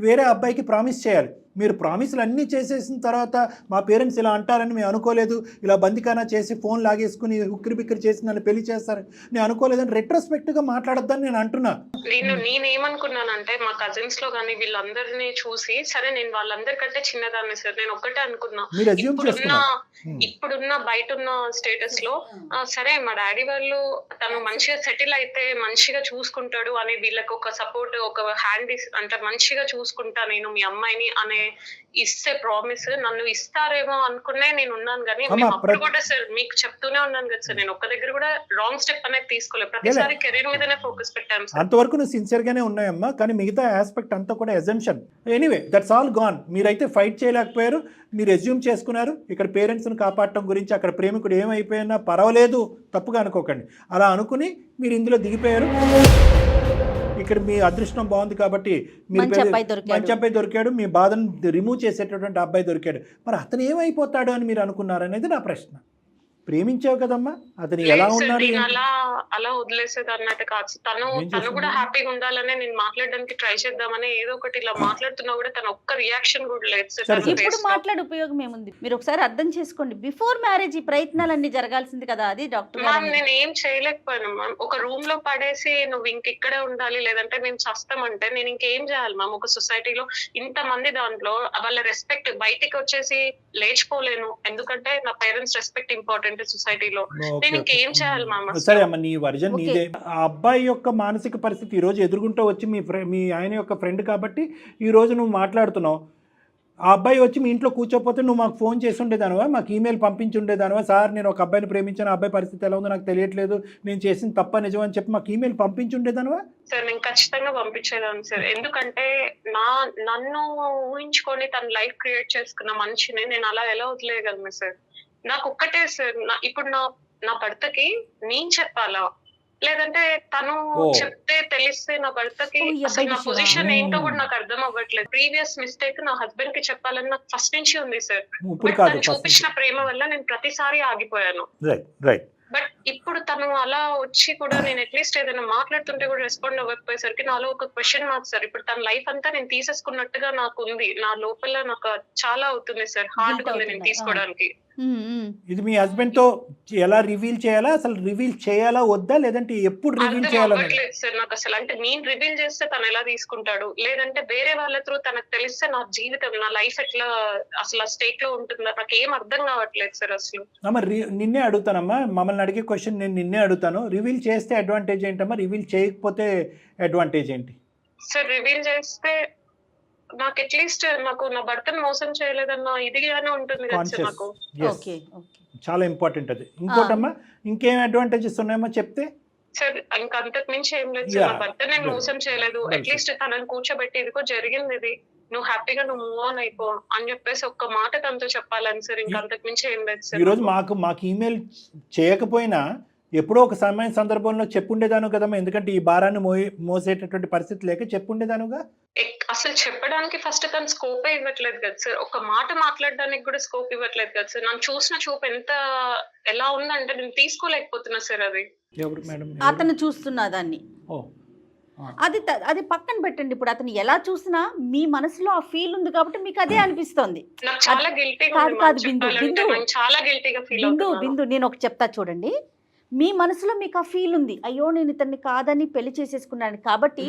వేరే అబ్బాయికి ప్రామిస్ చేయాలి. మీరు ప్రామిస్లు అన్నీ చేసేసిన తర్వాత మా పేరెంట్స్ ఇలా అంటారని మేము అనుకోలేదు, ఇలా బందికానా చేసి ఫోన్ లాగేసుకుని ఉక్కిరి బిక్కిరి చేసి నన్ను పెళ్లి చేస్తారు నేను అనుకోలేదని రెట్రోస్పెక్ట్గా మాట్లాడొద్దని నేను అంటున్నా. నేనేమనుకున్నానంటే మా కజిన్స్ లో కానీ వీళ్ళందరినీ చూసి సరే నేను వాళ్ళందరికంటే చిన్నదాన్ని సార్, నేను ఒక్కటే అనుకున్నా. మీరు అజ్యూమ్ చేస్తున్నా ఇప్పుడున్న బయట ఉన్న స్టేటస్ లో సరే మా డాడీ వాళ్ళు తను మంచిగా సెటిల్ అయితే మంచిగా చూసుకుంటాడు అని వీళ్ళకి ఒక సపోర్ట్ ఒక హ్యాండ్ అంటే మంచిగా చూసుకుంటా నేను మీ అమ్మాయిని అనే ఇస్తే ప్రామిస్ నన్ను ఇస్తారేమో అనుకునే నేను ఉన్నాను. కానీ అప్పుడు కూడా సార్ మీకు చెప్తూనే ఉన్నాను కదా సార్, నేను ఒక్క దగ్గర కూడా రాంగ్ స్టెప్ అనేది తీసుకోలేదు. ప్రతిసారి కెరీర్ మీదనే ఫోకస్ పెట్టాను సార్. అంతవరకు నువ్వు సిన్సియర్ గానే ఉన్నాయమ్మా, కానీ మిగతా ఆస్పెక్ట్ అంతా కూడా assumption. Anyway that's all gone. మీరైతే ఫైట్ చేయలేకపోయారు, మీరు ఎజ్యూమ్ చేసుకున్నారు. ఇక్కడ పేరెంట్స్ని కాపాడటం గురించి అక్కడ ప్రేమికుడు ఏమైపోయినా పర్వాలేదు తప్పుగా అనుకోకండి, అలా అనుకుని మీరు ఇందులో దిగిపోయారు. ఇక్కడ మీ అదృష్టం బాగుంది కాబట్టి మీరు మంచి అబ్బాయి దొరికాడు, మీ బాధను రిమూవ్ చేసేటటువంటి అబ్బాయి దొరికాడు. మరి అతను ఏమైపోతాడు అని మీరు అనుకున్నారనేది నా ప్రశ్న. ప్రేమించావు కదమ్మా, అతను ఎలా ఉన్నాడు? అలా వదిలేసేదాన్ని అయితే కాదు. తను కూడా హ్యాపీగా ఉండాలనే నేను మాట్లాడడానికి ట్రై చేద్దామని ఏదో ఒకటి ఇలా మాట్లాడుతున్నా కూడా తన ఒక్క రియాక్షన్ కూడా లేదు సార్. ఇప్పుడు మాట్లాడే ఉపయోగం ఏముంది? మీరు ఒకసారి అర్థం చేసుకోండి. బిఫోర్ మ్యారేజ్ ఈ ప్రయత్నాలన్నీ జరగాల్సింది కదా. అది డాక్టర్ మ్యామ్ నేను ఏం చేయలేకపోయాను మ్యామ్. ఒక రూమ్ లో పడేసి నువ్వు ఇంకిక్కడే ఉండాలి లేదంటే మేము చస్తామంటే నేను ఇంకేం చేయాలి మ్యామ్? ఒక సొసైటీలో ఇంతమంది దాంట్లో వాళ్ళ రెస్పెక్ట్ బయటికి వచ్చేసి లేచిపోలేను, ఎందుకంటే నా పేరెంట్స్ రెస్పెక్ట్ ఇంపార్టెంట్ సొసైటీలో. నేను ఇంకేం చేయాలి మామ? సరే అమ్మ, నీ వర్జన్ నీదే. ఆ అబ్బాయి యొక్క మానసిక పరిస్థితి ఈ రోజు ఎదుర్కొంటూ వచ్చి మీ ఆయన యొక్క ఫ్రెండ్ కాబట్టి ఈ రోజు నువ్వు మాట్లాడుతున్నావు. ఆ అబ్బాయి వచ్చి మీ ఇంట్లో కూర్చోపోతే నువ్వు మాకు ఫోన్ చేసి ఉండేదానివా, మాకు ఈమెయిల్ పంపించి ఉండేదానివా? సార్ నేను ఒక అబ్బాయిని ప్రేమించాను, అబ్బాయి పరిస్థితి ఎలా ఉందో నాకు తెలియట్లేదు, నేను చేసిన తప్ప నిజం అని చెప్పి మాకు ఈమెయిల్ పంపించి ఉండేదానివా? సార్ నేను ఖచ్చితంగా పంపించేదాన్ని సార్. ఎందుకంటే నన్ను ఊహించుకొని తన లైఫ్ క్రియేట్ చేసుకున్న మనిషిని నేను అలా ఎలా వదిలేయగలను సార్? నాకు ఒక్కటే సార్, ఇప్పుడు నా భర్తకి నేను చెప్పాలా లేదంటే తను చెప్తే తెలిస్తే నా భర్తకి అసలు నా పొజిషన్ ఏంటో కూడా నాకు అర్థం అవ్వట్లేదు. ప్రీవియస్ మిస్టేక్ నా హస్బెండ్ కి చెప్పాలని నాకు ఫస్ట్ నుంచి ఉంది సార్. తను చూపించిన ప్రేమ వల్ల నేను ప్రతిసారి ఆగిపోయాను. బట్ ఇప్పుడు తను అలా వచ్చి కూడా నేను అట్లీస్ట్ ఏదైనా మాట్లాడుతుంటే కూడా రెస్పాండ్ అవ్వకపోయేసరికి నాలో ఒక క్వశ్చన్ మార్క్ సార్. ఇప్పుడు తన లైఫ్ అంతా నేను తీసేసుకున్నట్టుగా నాకు ఉంది, నా లోపల నాకు చాలా అవుతుంది సార్, హార్డ్ ఉంది నేను తీసుకోవడానికి. ఇది మీ హస్బెండ్ తో ఎలా రివీల్ చేయాలా, అసలు రివీల్ చేయాలా వద్దా, లేదంటే ఎప్పుడు రివీల్ చేయాలా సార్ నాకు అసలు? అంటే నేను రివీల్ చేస్తే తను ఎలా తీసుకుంటాడు, లేదంటే వేరే వాళ్ళ త్రూ తనకు తెలిస్తే నా జీవితం నా లైఫ్ ఎట్లా అసలు స్టేట్ లో ఉంటుందా, నాకు ఏం అర్థం కావట్లేదు సార్ అసలు. అమ్మా నిన్నే అడుగుతానమ్మా, మమ్మల్ని అడిగే క్వశ్చన్ నేను నిన్నే అడుగుతాను. రివీల్ చేస్తే అడ్వాంటేజ్ ఏంటమ్మా, రివీల్ చేయకపోతే అడ్వాంటేజ్ ఏంటి? సార్ రివీల్ చేస్తే నాకు అట్లీస్ట్ నాకు నా భర్తను మోసం చేయలేదన్న ఇదిగానే ఉంటుంది కదా సార్ నాకు. చాలా ఇంపార్టెంట్ అది. ఇంకోటమ్మా ఇంకేం అడ్వాంటేజెస్ ఉన్నాయమ్మా చెప్తే? సార్ ఇంకా అంతకు మించి ఏం లేదు సార్. నా భర్త నేను మోసం చేయలేదు, అట్లీస్ట్ తనని కూర్చోబెట్టి ఇదిగో జరిగింది ఇది, నువ్వు హ్యాపీగా నువ్వు మూవ్ ఆన్ అయిపో అని చెప్పేసి ఒక్క మాట తనతో చెప్పాలని సార్. ఇంకా అంతకు మించి ఏం లేదు సార్. ఈ రోజు మాకు ఈమెయిల్ చేయకపోయినా ఎప్పుడో ఒక సమయం సందర్భంలో చెప్పుండేదాను కదమ్మా, ఎందుకంటే ఈ భారాన్ని మోసేటటువంటి పరిస్థితి లేక చెప్పుండేదానుగా. అసలు చెప్పడానికి ఫస్ట్ తను స్కోపే ఇవ్వట్లేదు కదా సార్, ఒక మాట మాట్లాడడానికి కూడా స్కోప్ ఇవ్వట్లేదు కదా సార్. నన్ను చూసిన చూపు ఎంత ఎలా ఉందంటే నేను తీసుకోలేకపోతున్నా సార్. అది అతను చూస్తున్నా దాన్ని. అది పక్కన పెట్టండి. ఇప్పుడు అతను ఎలా చూసినా మీ మనసులో ఆ ఫీల్ ఉంది కాబట్టి మీకు అదే అనిపిస్తోంది. నాకు చాలా గిల్టీగా కాదు, ఉంది కాదు, మ్యామ్, బిందు, చెప్పాలంటే బిందు. నేను చాలా గిల్టీగా ఫీల్ అవుతున్నాను. బిందు నేను ఒకటి చెప్తా చూడండి. మీ మనసులో మీకు ఆ ఫీల్ ఉంది, అయ్యో నేను ఇతన్ని కాదని పెళ్లి చేసేసుకున్నాను కాబట్టి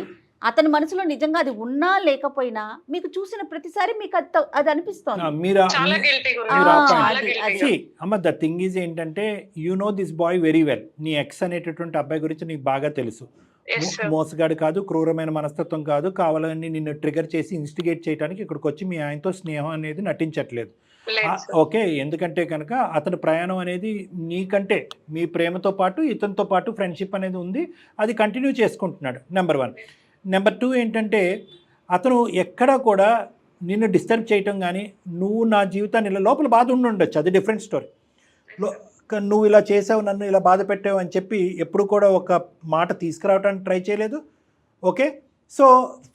అతని మనసులో నిజంగా అది ఉన్నా లేకపోయినా మీకు చూసిన ప్రతిసారి మీకు అది అనిపిస్తోంది. మీరు చాలా గిల్టీగా ఉంది మీరు ఆ మ్యామ్, point. చాలా అది- గిల్టీగా. See, అమ్మ ద థింగ్ ఈజ్ ఏంటంటే you know this boy very well. నీ ఎక్స్ అనేటటువంటి అబ్బాయి గురించి నీకు బాగా తెలుసు. Yes, sir. మోసగాడు కాదు, క్రూరమైన మనస్తత్వం కాదు, కావాలని నిన్ను ట్రిగర్ చేసి ఇన్స్టిగేట్ చేయడానికి ఇక్కడికి వచ్చి మీ ఆయనతో స్నేహం అనేది నటించట్లేదు. లేదు సార్. ఓకే, ఎందుకంటే కనుక అతని ప్రయాణం అనేది నీకంటే మీ ప్రేమతో పాటు ఇతనితో పాటు ఫ్రెండ్షిప్ అనేది ఉంది, అది కంటిన్యూ చేసుకుంటున్నాడు. నెంబర్ 1. నెంబర్ 2 ఏంటంటే అతను ఎక్కడా కూడా నిన్ను డిస్టర్బ్ చేయటం కానీ నువ్వు నా జీవితాన్ని ఇలా లోపల బాధ ఉండి ఉండొచ్చు, అది డిఫరెంట్ స్టోరీ. నువ్వు ఇలా చేసావు, నన్ను ఇలా బాధ పెట్టావు అని చెప్పి ఎప్పుడు కూడా ఒక మాట తీసుకురావడానికి ట్రై చేయలేదు. ఓకే, సో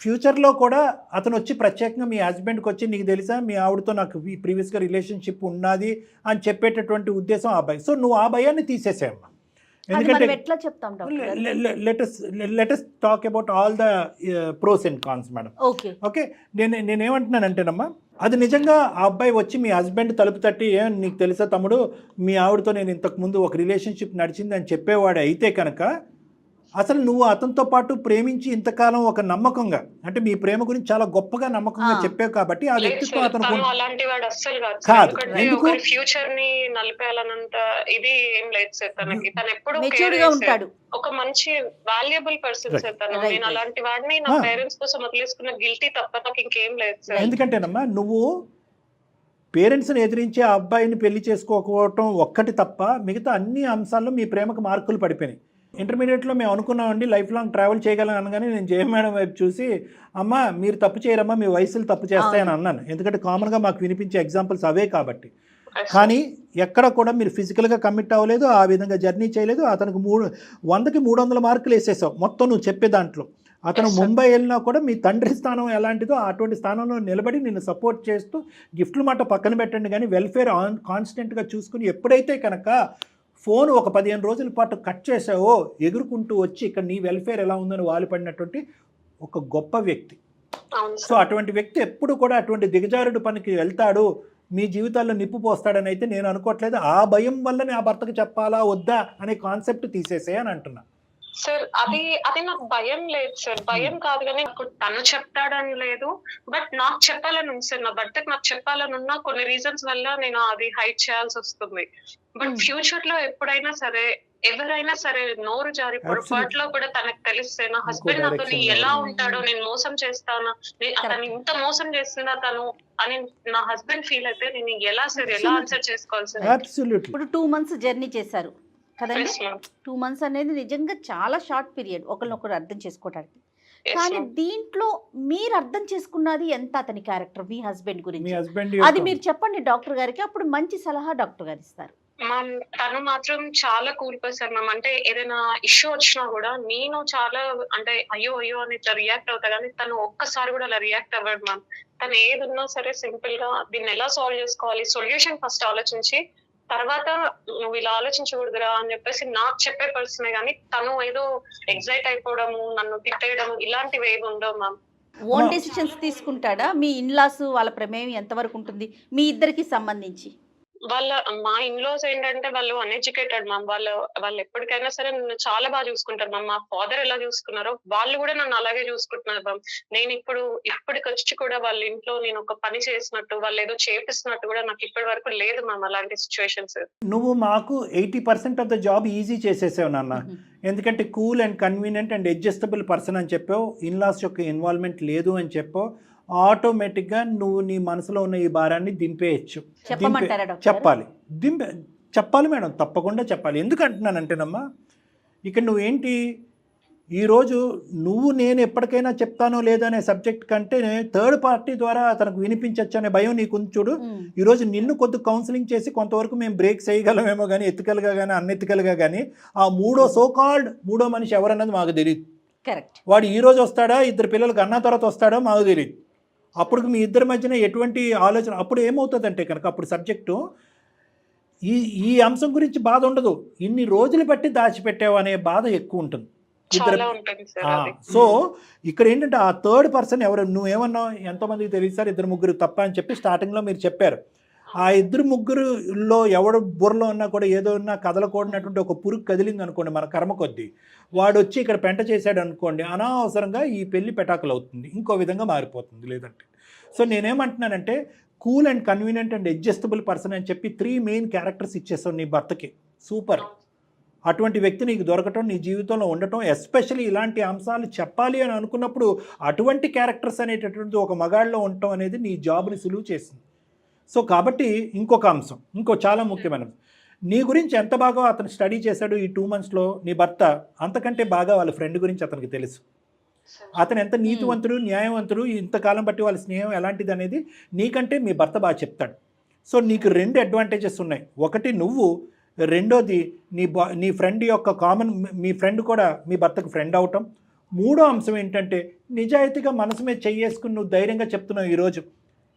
ఫ్యూచర్లో కూడా అతను వచ్చి ప్రత్యేకంగా మీ హస్బెండ్కి వచ్చి నీకు తెలుసా మీ ఆవిడతో నాకు ప్రీవియస్గా రిలేషన్షిప్ ఉన్నది అని చెప్పేటటువంటి ఉద్దేశం ఆ భయం. సో నువ్వు ఆ భయాన్ని తీసేసాయమ్మా. అది ఎందుకంటే మనం ఎట్లా చెప్తాం డాక్టర్ గారు? Let's talk about all the pros and cons madam. Okay, okay, నేనేమంటున్నానంటేనమ్మా, అది నిజంగా ఆ అబ్బాయి వచ్చి మీ హస్బెండ్ తలుపు తట్టి నీకు తెలుసా తమ్ముడు మీ ఆవిడతో నేను ఇంతకుముందు ఒక రిలేషన్షిప్ నడిచింది అని చెప్పేవాడు అయితే కనుక అసలు నువ్వు అతనితో పాటు ప్రేమించి ఇంతకాలం ఒక నమ్మకంగా అంటే మీ ప్రేమ గురించి చాలా గొప్పగా నమ్మకంగా చెప్పావు కాబట్టి ఆ లేదు వ్యక్తిత్వం సార్, అతను తను అలాంటి వాడు అస్సలు కాదు సార్. కాదు. ఎందుకంటే ఎందుకు? ఒకరి ఫ్యూచర్ ని నలిపేయాలన్నంత ఇది ఏం లేదు సార్ తనకి. తను ఎప్పుడు మెచ్యూర్డ్ గా ఉంటాడు. ఒక మంచి వాల్యుబుల్ పర్సన్ సార్ తను. Right, నేను right. అలాంటి వాడిని నా పేరెంట్స్ కోసం వదిలేసుకున్న గిల్టీ తప్ప నాకు ఇంకేం లేదు సార్. ఎందుకంటేనమ్మా నువ్వు పేరెంట్స్ని ఎదిరించి ఆ అబ్బాయిని పెళ్లి చేసుకోకపోవటం ఒక్కటి తప్ప మిగతా అన్ని అంశాల్లో మీ ప్రేమకు మార్కులు పడిపోయినాయి. ఇంటర్మీడియట్లో మేము అనుకున్నామండి లైఫ్ లాంగ్ ట్రావెల్ చేయగలను అనగానే నేను జయ మేడం వైపు చూసి అమ్మ మీరు తప్పు చేయరమ్మా మీ వయసులు తప్పు చేస్తాయని అన్నాను. ఎందుకంటే కామన్గా మాకు వినిపించే ఎగ్జాంపుల్స్ అవే కాబట్టి. కానీ ఎక్కడ కూడా మీరు ఫిజికల్గా కమిట్ అవ్వలేదు, ఆ విధంగా జర్నీ చేయలేదు. అతనికి 100కి 300 మార్కులు వేసేసావు మొత్తం నువ్వు చెప్పే దాంట్లో. అతను ముంబై వెళ్ళినా కూడా మీ తండ్రి స్థానం ఎలాంటిదో అటువంటి స్థానంలో నిలబడి నిన్ను సపోర్ట్ చేస్తూ గిఫ్ట్లు మాట పక్కన పెట్టండి కానీ వెల్ఫేర్ కాన్స్టెంట్గా చూసుకుని ఎప్పుడైతే కనుక ఫోన్ ఒక 15 రోజుల పాటు కట్ చేసావో ఎగురుకుంటూ వచ్చి ఇక్కడ నీ వెల్ఫేర్ ఎలా ఉందని వాళ్ళు పడినటువంటి ఒక గొప్ప వ్యక్తి. అవును సో సార్. అటువంటి వ్యక్తి ఎప్పుడు కూడా అటువంటి దిగజారుడు పనికి వెళ్తాడు, మీ జీవితాల్లో నిప్పు పోస్తాడని అయితే నేను అనుకోవట్లేదు. ఆ భయం వల్ల ఆ భర్తకు చెప్పాలా వద్దా అనే కాన్సెప్ట్ తీసేసే అని అంటున్నా. సార్ అది నాకు భయం లేదు సార్. భయం కాదు కానీ నాకు తను చెప్తాడని లేదు. బట్ నాకు చెప్పాలని ఉంది సార్. నా భర్తకు నాకు చెప్పాలని ఉన్నా కొన్ని రీజన్స్ వల్ల నేను అది హైడ్ చేయాల్సి వస్తుంది. బట్ ఫ్యూచర్ లో ఎప్పుడైనా సరే ఎవరైనా సరే నోరు జారి పొరపాట్లో కూడా తనకు తెలిస్తే నా హస్బెండ్ నాతో ఎలా ఉంటాడో, నేను మోసం చేస్తానా, అతను ఇంత మోసం చేస్తున్నా తను అని నా హస్బెండ్ ఫీల్ అయితే నేను ఎలా ఆన్సర్ చేసుకోవాలి సార్? అబ్సల్యూట్లీ. ఇప్పుడు 2 months జర్నీ చేశారు కదండి. Yes, ma'am. 2 months అనేది నిజంగా చాలా షార్ట్ పీరియడ్ ఒకరినొకరు అర్థం చేసుకోవడానికి. Yes, కానీ ma'am. దీంట్లో మీరు అర్థం చేసుకున్నది ఎంత అతని క్యారెక్టర్ మీ హస్బెండ్ మీ గురించి హస్బెండ్ అది మీరు చెప్పండి డాక్టర్ గారికి, అప్పుడు మంచి సలహా డాక్టర్ గారు ఇస్తారు. మ్యామ్ తను మాత్రం చాలా కూల్ పర్సన్ మ్యామ్. అంటే ఏదైనా ఇష్యూ వచ్చినా కూడా నేను చాలా అంటే అయ్యో అని ఇట్లా రియాక్ట్ అవుతా కానీ తను ఒక్కసారి కూడా అలా రియాక్ట్ అవ్వడు మ్యామ్. తను ఏది ఉన్నా సరే సింపుల్ గా దీన్ని ఎలా సాల్వ్ చేసుకోవాలి సొల్యూషన్ ఫస్ట్ ఆలోచించి తర్వాత నువ్వు ఇలా ఆలోచించకూడదురా అని చెప్పేసి నాకు చెప్పే పర్సనే కానీ తను ఏదో ఎగ్జైట్ అయిపోవడము నన్ను తిట్టేయడం ఇలాంటివి ఏమి ఉండవు మ్యామ్. ఓన్ డెసిషన్స్ తీసుకుంటాడా? మీ ఇన్లాస్ వాళ్ళ ప్రమేయం ఎంతవరకు ఉంటుంది మీ ఇద్దరికి సంబంధించి? మా ఇన్లాస్ ఏంటంటే వాళ్ళు అన్ఎడ్యుకేటెడ్ మ్యామ్. వాళ్ళు ఎప్పటికైనా సరే నన్ను చాలా బాగా చూసుకుంటారు మ్యామ్. మా ఫాదర్ ఎలా చూసుకున్నారో వాళ్ళు కూడా నన్ను అలాగే చూసుకుంటున్నారు మ్యామ్. నేను ఇప్పటికి వచ్చి కూడా వాళ్ళ ఇంట్లో నేను ఒక పని చేసినట్టు వాళ్ళు ఏదో చేపిస్తున్నట్టు కూడా నాకు ఇప్పటి వరకు లేదు మ్యామ్ అలాంటి సిచ్యువేషన్స్. నువ్వు మాకు 80% ఆఫ్ ద జాబ్ ఈజీ చేసేసావు నాన్న. ఎందుకంటే cool and convenient and adjustable person అని చెప్పావు, ఇన్లాస్ యొక్క ఇన్వాల్వ్మెంట్ లేదు అని చెప్పావు. ఆటోమేటిక్గా నువ్వు నీ మనసులో ఉన్న ఈ భారాన్ని దింపేయచ్చు. చెప్పమంటారా డాక్టర్? చెప్పాలి మేడం, తప్పకుండా చెప్పాలి. ఎందుకు అంటున్నానంటేనమ్మా ఇక్కడ నువ్వేంటి ఈరోజు నేను ఎప్పటికైనా చెప్తానో లేదనే సబ్జెక్ట్ కంటే థర్డ్ పార్టీ ద్వారా తనకు వినిపించచ్చు అనే భయం నీకు చూడు. ఈరోజు నిన్ను కొద్ది కౌన్సిలింగ్ చేసి కొంతవరకు మేము బ్రేక్ చేయగలమేమో కానీ ఎథికల్గా కానీ అన్ఎథికల్గా కానీ ఆ మూడో మనిషి ఎవరన్నది మాకు తెలియదు. కరెక్ట్. వాడు ఈరోజు వస్తాడా 2 పిల్లలకు అన్న తర్వాత వస్తాడో మాకు తెలియదు. అప్పుడు మీ ఇద్దరి మధ్యన ఎటువంటి ఆలోచన అప్పుడు ఏమవుతుందంటే కనుక అప్పుడు సబ్జెక్టు ఈ అంశం గురించి బాధ ఉండదు, ఇన్ని రోజులు బట్టి దాచిపెట్టావు అనే బాధ ఎక్కువ ఉంటుంది. చాలా ఉంటుంది సార్ అది. సో ఇక్కడ ఏంటంటే ఆ థర్డ్ పర్సన్ ఎవరు, నువ్వేమన్నావు ఎంతోమందికి తెలియదు సార్ 2-3 తప్ప అని చెప్పి స్టార్టింగ్లో మీరు చెప్పారు. ఆ 2-3లో ఎవడు బుర్రలో ఉన్నా కూడా ఏదో ఉన్నా కదలకూడనటువంటి ఒక పురుగు కదిలింది అనుకోండి మన కర్మ కొద్దీ, వాడు వచ్చి ఇక్కడ పెంట చేశాడు అనుకోండి, అనవసరంగా ఈ పెళ్లి పెటాకులు అవుతుంది, ఇంకో విధంగా మారిపోతుంది లేదంటే. సో నేనేమంటున్నానంటే cool and convenient and adjustable person అని చెప్పి 3 మెయిన్ క్యారెక్టర్స్ ఇచ్చేస్తావు నీ భర్తకి. సూపర్. అటువంటి వ్యక్తి నీకు దొరకటం, నీ జీవితంలో ఉండటం, ఎస్పెషల్లీ ఇలాంటి అంశాలు చెప్పాలి అని అనుకున్నప్పుడు అటువంటి క్యారెక్టర్స్ అనేటటువంటి ఒక మగాళ్ళలో ఉండటం అనేది నీ జాబ్ని సులువు చేసింది. సో కాబట్టి ఇంకొక అంశం, చాలా ముఖ్యమైన అంశం, నీ గురించి ఎంత బాగా అతను స్టడీ చేశాడు ఈ 2 monthsలో నీ భర్త, అంతకంటే బాగా వాళ్ళ ఫ్రెండ్ గురించి అతనికి తెలుసు. అతను ఎంత నీతివంతుడు, న్యాయవంతుడు, ఇంతకాలం బట్టి వాళ్ళ స్నేహం ఎలాంటిది అనేది నీకంటే మీ భర్త బాగా చెప్తాడు. సో నీకు 2 అడ్వాంటేజెస్ ఉన్నాయి. ఒకటి నువ్వు, రెండోది నీ ఫ్రెండ్ యొక్క మీ ఫ్రెండ్ కూడా మీ భర్తకు ఫ్రెండ్ అవటం. మూడో అంశం ఏంటంటే నిజాయితీగా మనసు మీద చెయ్యేసుకుని నువ్వు ధైర్యంగా చెప్తున్నావు ఈరోజు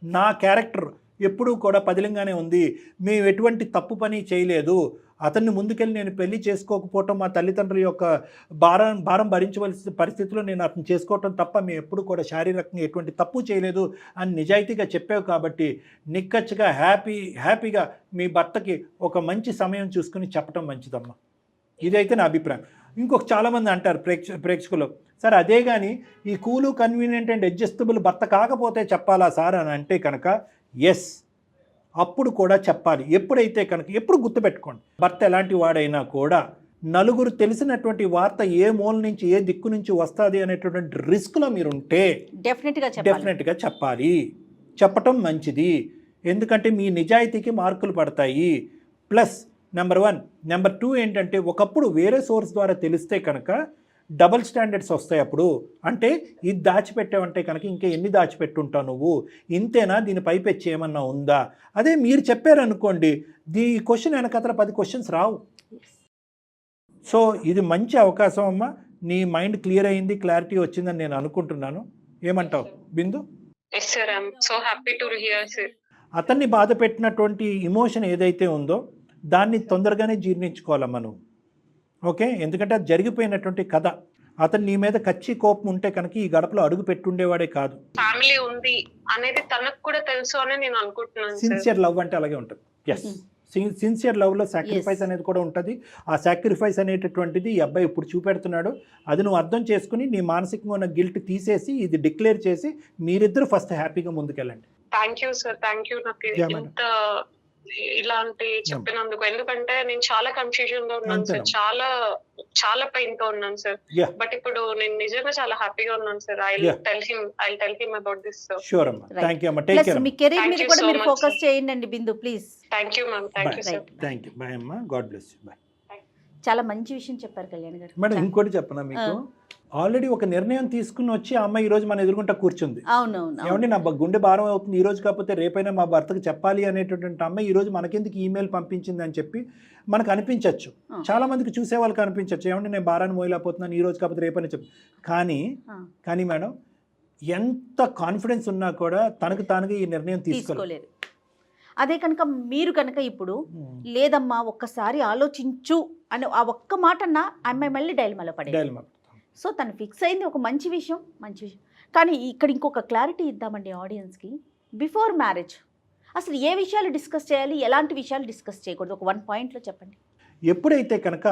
నా క్యారెక్టర్ ఎప్పుడూ కూడా పదిలంగానే ఉంది, మేము ఎటువంటి తప్పు పని చేయలేదు, అతన్ని ముందుకెళ్ళి నేను పెళ్లి చేసుకోకపోవటం మా తల్లిదండ్రుల యొక్క భారం భరించవలసిన పరిస్థితిలో నేను అతను చేసుకోవటం తప్ప మేము ఎప్పుడు కూడా శారీరకంగా ఎటువంటి తప్పు చేయలేదు అని నిజాయితీగా చెప్పావు. కాబట్టి నిక్కచ్చిగా హ్యాపీగా మీ భర్తకి ఒక మంచి సమయం చూసుకుని చెప్పటం మంచిదమ్మా. ఇదైతే నా అభిప్రాయం. ఇంకొక చాలామంది అంటారు ప్రేక్షకులు, సార్ అదే కానీ ఈ కూలు కన్వీనియంట్ అండ్ అడ్జస్టబుల్ భర్త కాకపోతే చెప్పాలా సార్ అని అంటే కనుక ఎస్, అప్పుడు కూడా చెప్పాలి. ఎప్పుడైతే కనుక ఎప్పుడు గుర్తుపెట్టుకోండి, భర్త ఎలాంటి వాడైనా కూడా నలుగురు తెలిసినటువంటి వార్త ఏ మూల నుంచి ఏ దిక్కు నుంచి వస్తుంది అనేటటువంటి రిస్క్లో మీరు ఉంటే డెఫినెట్గా చెప్పాలి. చెప్పటం మంచిది. ఎందుకంటే మీ నిజాయితీకి మార్కులు పడతాయి. Plus number 1. నెంబర్ 2 ఏంటంటే ఒకప్పుడు వేరే సోర్స్ ద్వారా తెలిస్తే కనుక డబుల్ స్టాండర్డ్స్ వస్తాయి. అప్పుడు అంటే ఇది దాచిపెట్టావంటే కనుక ఇంకా ఎన్ని దాచిపెట్టుంటావు నువ్వు, ఇంతేనా, దీని పైపెచ్చి ఏమన్నా ఉందా. అదే మీరు చెప్పారనుకోండి, ఈ క్వశ్చన్ వెనకతల 10 క్వశ్చన్స్ రావు. సో ఇది మంచి అవకాశం అమ్మా. నీ మైండ్ క్లియర్ అయింది, క్లారిటీ వచ్చిందని నేను అనుకుంటున్నాను. ఏమంటావు బిందు? అతన్ని బాధ పెట్టినటువంటి ఇమోషన్ ఏదైతే ఉందో దాన్ని తొందరగానే జీర్ణించుకోవాలమ్మా నువ్వు. ఓకే, ఎందుకంటే అది జరిగిపోయినటువంటి కథ. అతను నీ మీద కచ్చి కోపం ఉంటే కనుక ఈ గడపలో అడుగు పెట్టుండేవాడే కాదు. ఫ్యామిలీ ఉంది అనేది తనకు కూడా తెలుసు అని నేను అనుకుంటున్నాను. సిన్సియర్ లవ్ అంటే అలాగే ఉంటుంది. ఎస్, సిన్సియర్ లవ్లో సాక్రిఫైస్ అనేది కూడా ఉంటుంది. ఆ సాక్రిఫైస్ అనేటటువంటిది ఈ అబ్బాయి ఇప్పుడు చూపెడుతున్నాడు. అది నువ్వు అర్థం చేసుకుని నీ మానసికంగా ఉన్న గిల్ట్ తీసేసి ఇది డిక్లేర్ చేసి మీరిద్దరు ఫస్ట్ హ్యాపీగా ముందుకెళ్ళండి. Thank you sir, thank you నాకు ఇంత ఇలాంటి చెప్పినందుకు. ఎందుకంటే నేను చాలా కన్ఫ్యూజన్ లో ఉన్నాను సార్, చాలా పెయిన్ తో ఉన్నాను సార్. బట్ ఇప్పుడు నేను నిజంగా చాలా హ్యాపీగా ఉన్నాను sir. I tell him about this sir. Sure అమ్మా, థాంక్యూ అమ్మా, టేక్ కేర్. మీ కెరీర్ మీద కూడా మీరు ఫోకస్ చేయండి Bindu please. Thank you ma'am, thank you sir. Thank you, bye అమ్మా, గాడ్ బ్లెస్ యు, బై. చాలా మంచి విషయం చెప్పారు కళ్యాణ్ గారు. మేడం ఇంకోటి చెప్పనా మీకు, ఆల్రెడీ ఒక నిర్ణయం తీసుకుని వచ్చి ఆ అమ్మాయి ఈ రోజు మన ఎదురుగుంటా కూర్చుంది. ఏమండి నా గుండె భారం అవుతుంది, ఈ రోజు కాకపోతే రేపైనా మా భర్తకు చెప్పాలి అనేటటువంటి అమ్మాయి ఈ రోజు మనకెందుకు ఈమెయిల్ పంపించింది అని చెప్పి మనకు అనిపించవచ్చు. చాలా మందికి చూసే వాళ్ళకి అనిపించవచ్చు, ఏమంటే నేను భారాన్ని మోయలేకపోతున్నాను, ఈ రోజు కాకపోతే రేపని చెప్పి. కానీ మేడం ఎంత కాన్ఫిడెన్స్ ఉన్నా కూడా తనకు తానుగా ఈ నిర్ణయం తీసుకోలేదు. అదే కనుక మీరు కనుక ఇప్పుడు లేదమ్మా ఒక్కసారి ఆలోచించు అని ఆ ఒక్క మాట అన్నా అమ్మాయి మళ్ళీ డైలమాలో పడేది. సో తను ఫిక్స్ అయింది, ఒక మంచి విషయం. కానీ ఇక్కడ ఇంకొక క్లారిటీ ఇద్దామండి ఆడియన్స్కి. బిఫోర్ మ్యారేజ్ అసలు ఏ విషయాలు డిస్కస్ చేయాలి, ఎలాంటి విషయాలు డిస్కస్ చేయకూడదు, ఒక 1 పాయింట్లో చెప్పండి. ఎప్పుడైతే కనుక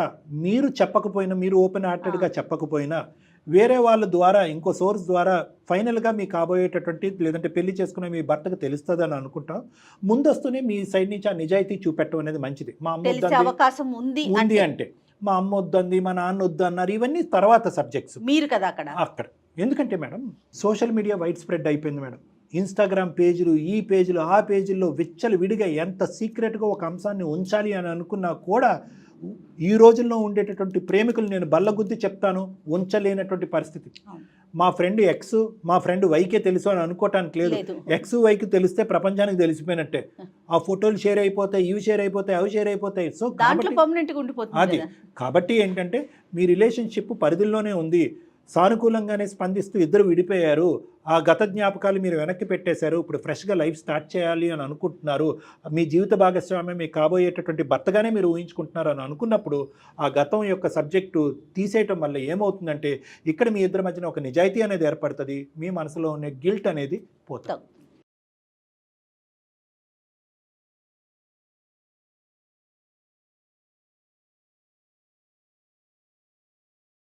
మీరు చెప్పకపోయినా, మీరు ఓపెన్ హార్టెడ్గా చెప్పకపోయినా, వేరే వాళ్ళ ద్వారా ఇంకో సోర్స్ ద్వారా ఫైనల్గా మీకు కాబోయేటటువంటి లేదంటే పెళ్లి చేసుకునే మీ భర్తకు తెలుస్తుందని అనుకుంటాం, ముందస్తునే మీ సైడ్ నుంచి ఆ నిజాయితీ చూపెట్టడం అనేది మంచిది. మా అమ్మ అవకాశం ఉంది అంటే మా అమ్మ వద్దంది, మా నాన్న వద్దన్నారు, ఇవన్నీ తర్వాత సబ్జెక్ట్స్. మీరు కదా అక్కడ ఎందుకంటే madam social media wide spread అయిపోయింది మేడం. ఇన్స్టాగ్రామ్ పేజీలు, ఈ పేజీలు, ఆ పేజీల్లో విచ్చలు విడిగా ఎంత సీక్రెట్గా ఒక అంశాన్ని ఉంచాలి అని అనుకున్నా కూడా ఈ రోజుల్లో ఉండేటటువంటి ప్రేమికులు నేను బల్లగుద్ది చెప్తాను ఉంచలేనటువంటి పరిస్థితి. మా ఫ్రెండ్ ఎక్స్, మా ఫ్రెండ్ వైకే తెలుసు అని అనుకోవటానికి లేదు. ఎక్స్ వైకి తెలిస్తే ప్రపంచానికి తెలిసిపోయినట్టే. ఆ ఫోటోలు షేర్ అయిపోతాయి, ఇవి షేర్ అయిపోతాయి, అవి షేర్ అయిపోతాయి. సో అది కాబట్టి ఏంటంటే మీ రిలేషన్షిప్ పరిధిలోనే ఉంది. సానుకూలంగానే స్పందిస్తూ ఇద్దరు విడిపోయారు, ఆ గత జ్ఞాపకాలు మీరు వెనక్కి పెట్టేశారు, ఇప్పుడు ఫ్రెష్గా లైఫ్ స్టార్ట్ చేయాలి అని అనుకుంటున్నారు, మీ జీవిత భాగస్వామ్యం మీ కాబోయేటటువంటి భర్తగానే మీరు ఊహించుకుంటున్నారు అని అనుకున్నప్పుడు ఆ గతం యొక్క సబ్జెక్టు తీసేయటం వల్ల ఏమవుతుందంటే ఇక్కడ మీ ఇద్దరి మధ్యన ఒక నిజాయితీ అనేది ఏర్పడుతుంది, మీ మనసులో ఉన్న గిల్ట్ అనేది పోతుంది.